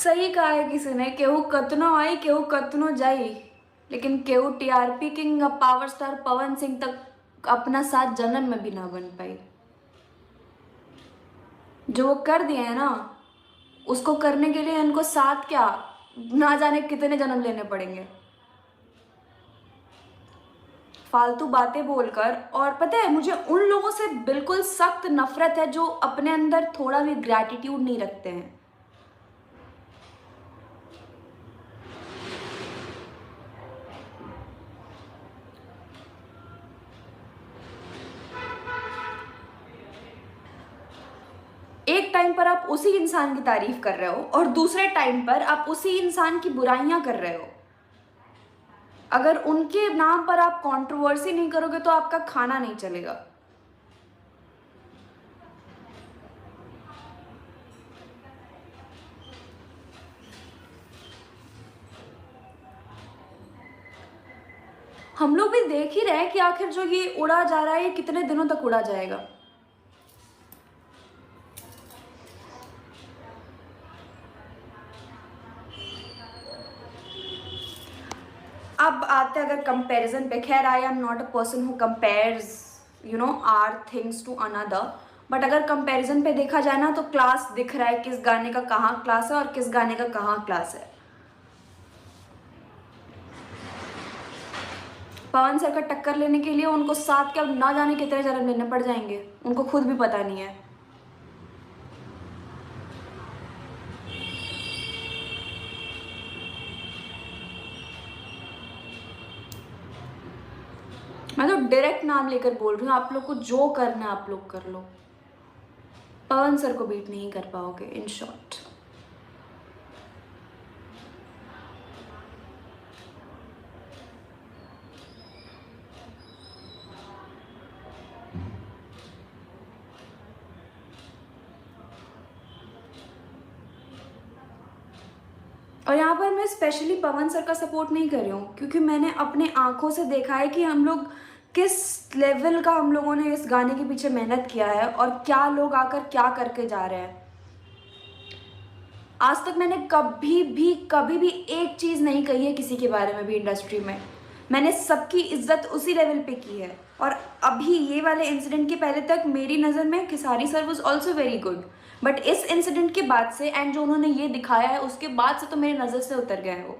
सही कहा है किसी ने, केहू कतनो आई केहू कतनो जाई, लेकिन केहू TRP king power star Pawan Singh तक अपना साथ जन्म में भी ना बन पाई। जो वो कर दिए हैं ना, उसको करने के लिए इनको साथ क्या ना जाने कितने जन्म लेने पड़ेंगे फालतू बातें बोलकर। और पता है, मुझे उन लोगों से बिल्कुल सख्त नफरत है जो अपने अंदर थोड़ा भी ग्रैटिट्यूड नहीं रखते हैं। एक टाइम पर आप उसी इंसान की तारीफ कर रहे हो और दूसरे टाइम पर आप उसी इंसान की बुराइयां कर रहे हो। अगर उनके नाम पर आप कंट्रोवर्सी नहीं करोगे तो आपका खाना नहीं चलेगा। हम लोग भी देख ही रहे हैं कि आखिर जो ये उड़ा जा रहा है ये कितने दिनों तक उड़ा जाएगा। अब आते अगर कंपैरिजन पे, खैर I am not a person who compares our things to another, but अगर कंपैरिजन पे देखा जाए ना तो क्लास दिख रहा है, किस गाने का कहाँ क्लास है और किस गाने का कहाँ क्लास है। पवन सर का टक्कर लेने के लिए उनको साथ क्या ना जाने कितने जन्म लेने पड़ जाएंगे, उनको खुद भी पता नहीं है। मैं तो डायरेक्ट नाम लेकर बोल रही हूँ, आप लोग को जो करना है आप लोग कर लो, पवन सर को बीट नहीं कर पाओगे इन शॉर्ट। और यहाँ पर मैं स्पेशली पवन सर का सपोर्ट नहीं कर रही हूँ, क्योंकि मैंने अपने आंखों से देखा है कि हम लोग किस लेवल का, हम लोगों ने इस गाने के पीछे मेहनत किया है और क्या लोग आकर क्या करके जा रहे हैं। आज तक मैंने कभी भी एक चीज़ नहीं कही है किसी के बारे में भी इंडस्ट्री में। मैंने सबकी इज्जत उसी लेवल पे की है। और अभी ये वाले इंसिडेंट के पहले तक मेरी नज़र में Khesari sir was also very good, but इस इंसिडेंट के बाद से एंड जो उन्होंने ये दिखाया है उसके बाद से तो मेरी नज़र से उतर गए हैं वो।